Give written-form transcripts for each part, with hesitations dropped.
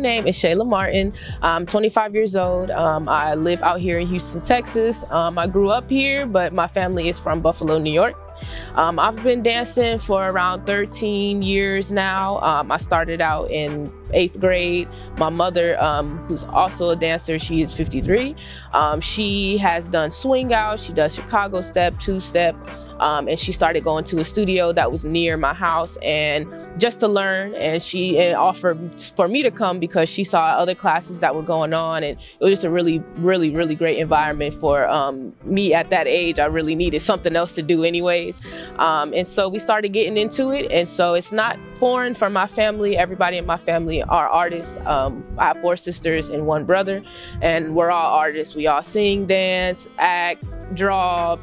name is Shayla Martin. I'm 25 years old. I live out here in Houston, Texas. I grew up here, but my family is from Buffalo, New York. I've been dancing for around 13 years now. I started out in 8th grade. My mother, who's also a dancer, she is 53. She has done swing out. She does Chicago step, two-step. And she started going to a studio that was near my house and just to learn. And she offered for me to come because she saw other classes that were going on. And it was just a really, really, really great environment for me at that age. I really needed something else to do anyways. And so we started getting into it. And so it's not foreign for my family. Everybody in my family are artists. I have 4 sisters and 1 brother, and we're all artists. We all sing, dance, act, draw,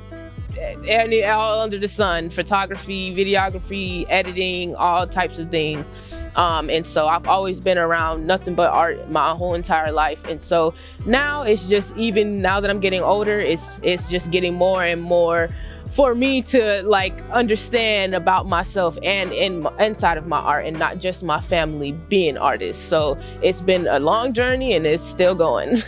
and all under the sun: photography, videography, editing, all types of things. And so I've always been around nothing but art my whole entire life. And so now it's just, even now that I'm getting older, it's just getting more and more for me to like understand about myself and inside of my art, and not just my family being artists. So it's been a long journey and it's still going.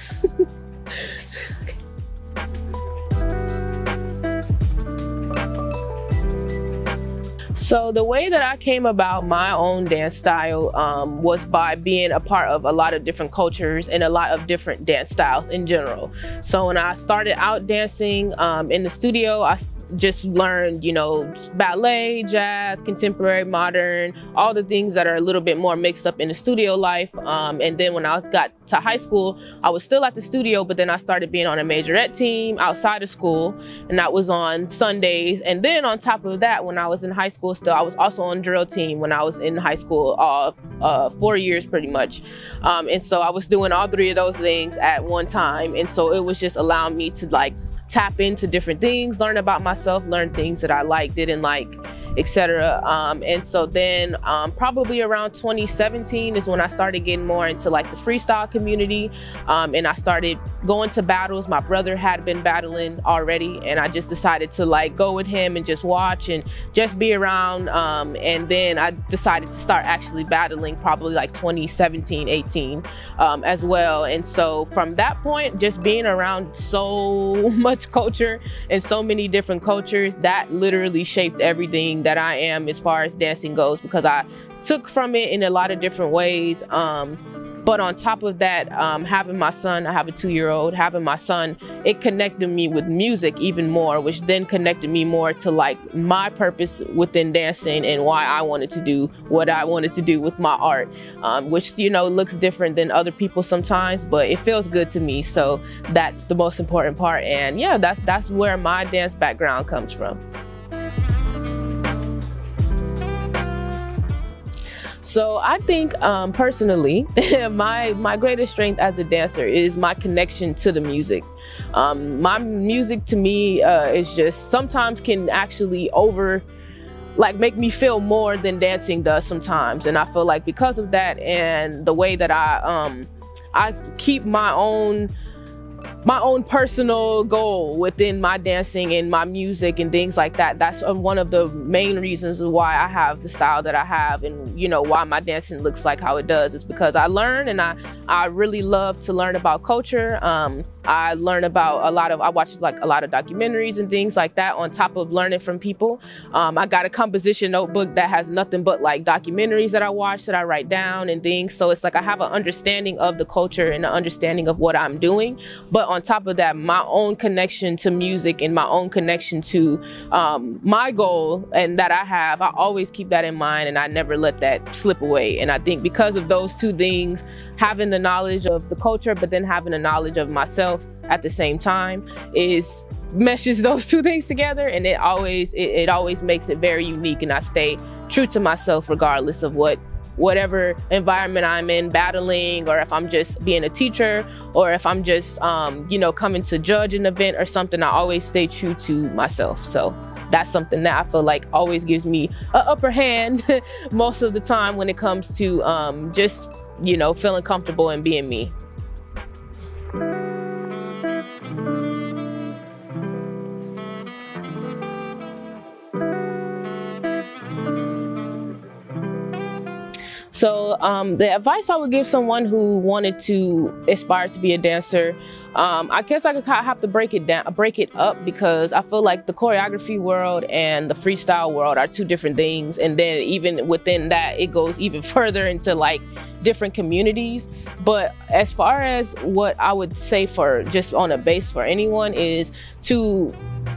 So the way that I came about my own dance style was by being a part of a lot of different cultures and a lot of different dance styles in general. So when I started out dancing in the studio, I just learned, ballet, jazz, contemporary, modern, all the things that are a little bit more mixed up in the studio life. And then when I got to high school, I was still at the studio, but then I started being on a majorette team outside of school, and that was on Sundays. And then on top of that, when I was in high school still, I was also on drill team when I was in high school, 4 years pretty much. And so I was doing all 3 of those things at one time. And so it was just allowing me to like tap into different things, learn about myself, learn things that I like, didn't like, etc. And so then probably around 2017 is when I started getting more into like the freestyle community. And I started going to battles. My brother had been battling already, and I just decided to like go with him and just watch and just be around. And then I decided to start actually battling probably like 2017, 18 as well. And so from that point, just being around so much culture and so many different cultures, that literally shaped everything that I am as far as dancing goes, because I took from it in a lot of different ways. But on top of that, having my son, I have a 2-year-old, having my son, it connected me with music even more, which then connected me more to like my purpose within dancing and why I wanted to do what I wanted to do with my art, which, looks different than other people sometimes, but it feels good to me. So that's the most important part. And yeah, that's where my dance background comes from. So I think personally, my greatest strength as a dancer is my connection to the music. My music to me is just sometimes can actually make me feel more than dancing does sometimes. And I feel like because of that and the way that I keep my own personal goal within my dancing and my music and things like that. That's one of the main reasons why I have the style that I have, and why my dancing looks like how it does, is because I learn, and I really love to learn about culture. I learn about I watch like a lot of documentaries and things like that on top of learning from people. I got a composition notebook that has nothing but like documentaries that I watch, that I write down and things. So it's like I have an understanding of the culture and an understanding of what I'm doing. But on top of that, my own connection to music and my own connection to my goal and that I always keep that in mind, and I never let that slip away. And I think because of those 2 things, having the knowledge of the culture, but then having the knowledge of myself at the same time, meshes those 2 things together, and it always makes it very unique. And I stay true to myself regardless of whatever environment I'm in, battling, or if I'm just being a teacher, or if I'm just coming to judge an event or something. I always stay true to myself. So that's something that I feel like always gives me an upper hand most of the time when it comes to just feeling comfortable and being me. So the advice I would give someone who wanted to aspire to be a dancer, I guess I could have to break it up, because I feel like the choreography world and the freestyle world are two different things. And then even within that, it goes even further into like different communities. But as far as what I would say for just on a base for anyone is to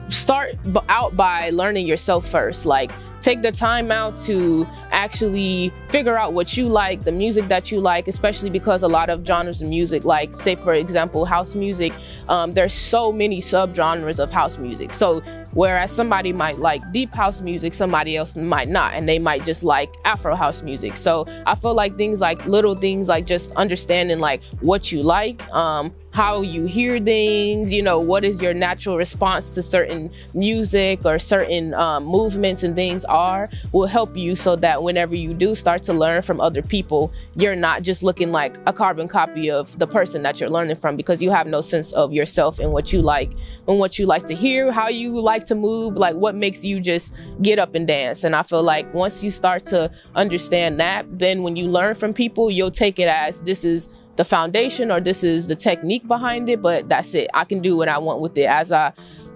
start out by learning yourself first. Like, take the time out to actually figure out what you like, the music that you like, especially because a lot of genres of music, like say for example, house music, there's so many subgenres of house music. So whereas somebody might like deep house music, somebody else might not, and they might just like Afro house music. So I feel like little things like just understanding like what you like, how you hear things, you know, what is your natural response to certain music or certain movements and things will help you, so that whenever you do start to learn from other people, you're not just looking like a carbon copy of the person that you're learning from, because you have no sense of yourself and what you like to hear, how you like to move, like what makes you just get up and dance. And I feel like once you start to understand that, then when you learn from people, you'll take it as this is the foundation or this is the technique behind it, but that's it. I can do what I want with it as I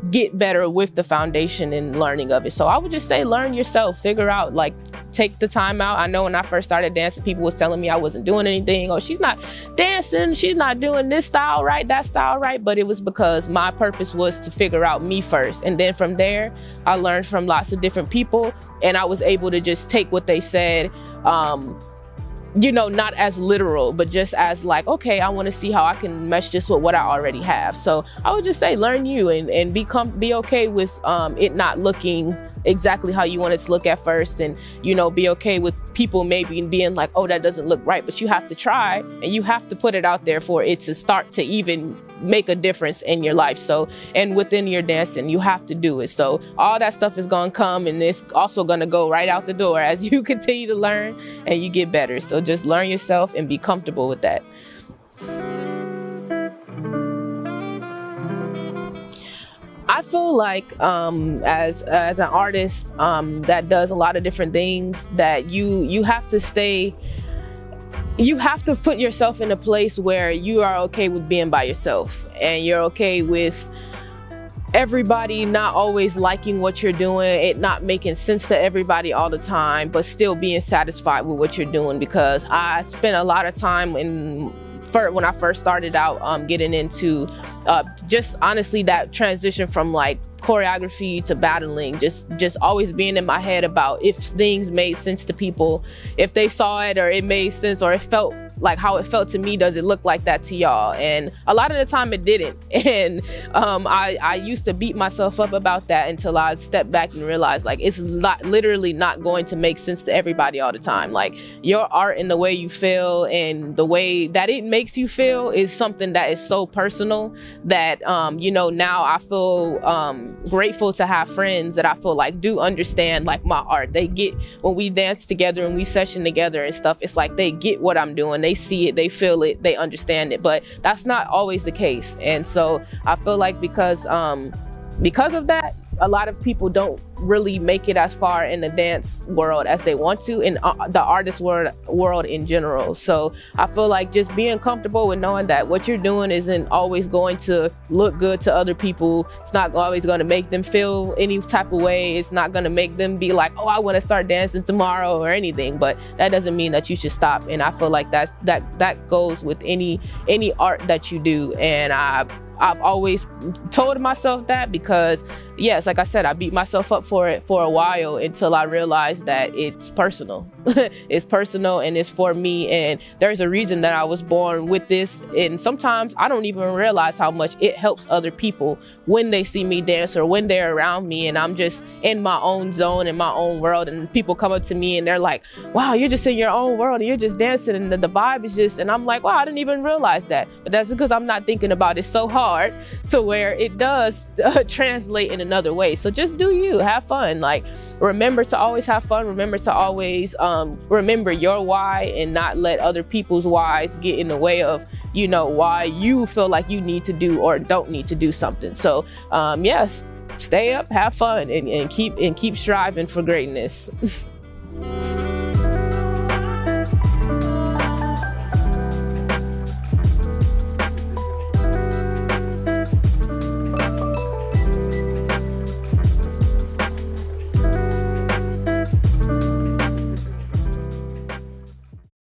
get better with the foundation and learning of it. So I would just say learn yourself, figure out, like take the time out. I know when I first started dancing, people was telling me I wasn't doing anything. Oh, she's not dancing, she's not doing this style right, that style right. But it was because my purpose was to figure out me first. And then from there, I learned from lots of different people, and I was able to just take what they said, you know, not as literal, but just as like, okay, I want to see how I can mesh this with what I already have. So I would just say learn you and be okay with it not looking exactly how you want it to look at first, and you know, be okay with people maybe being like, oh, that doesn't look right, but you have to try and you have to put it out there for it to start to even make a difference in your life. So, and within your dancing, you have to do it. So all that stuff is going to come, and it's also going to go right out the door as you continue to learn and you get better. So just learn yourself and be comfortable with that. I feel like as an artist that does a lot of different things, that you have to put yourself in a place where you are okay with being by yourself, and you're okay with everybody not always liking what you're doing, it not making sense to everybody all the time, but still being satisfied with what you're doing. Because I spent a lot of time when I first started out getting into just honestly that transition from like choreography to battling, just always being in my head about if things made sense to people, if they saw it or it made sense or it felt like how it felt to me, does it look like that to y'all? And a lot of the time it didn't. And I used to beat myself up about that until I stepped back and realized like it's literally not going to make sense to everybody all the time. Like your art and the way you feel and the way that it makes you feel is something that is so personal that, you know, now I feel grateful to have friends that I feel like do understand like my art. They get, when we dance together and we session together and stuff, it's like they get what I'm doing. They see it, they feel it, they understand it, but that's not always the case. And so I feel like because of that, a lot of people don't really make it as far in the dance world as they want to, in the artist world in general. So I feel like just being comfortable with knowing that what you're doing isn't always going to look good to other people. It's not always going to make them feel any type of way. It's not going to make them be like, oh, I want to start dancing tomorrow or anything. But that doesn't mean that you should stop. And I feel like that goes with any art that you do. And I've always told myself that, because yes, like I said, I beat myself up for it for a while until I realized that it's personal. It's personal and it's for me, and there's a reason that I was born with this. And sometimes I don't even realize how much it helps other people when they see me dance or when they're around me and I'm just in my own zone, in my own world, and people come up to me and they're like, wow, you're just in your own world and you're just dancing and the vibe is just, and I'm like, wow, I didn't even realize that. But that's because I'm not thinking about it so hard to where it does translate in another way. So just do you, have fun. Like, remember to always have fun. Remember to always remember your why and not let other people's whys get in the way of, you know, why you feel like you need to do or don't need to do something. So yes, stay up, have fun, and keep striving for greatness.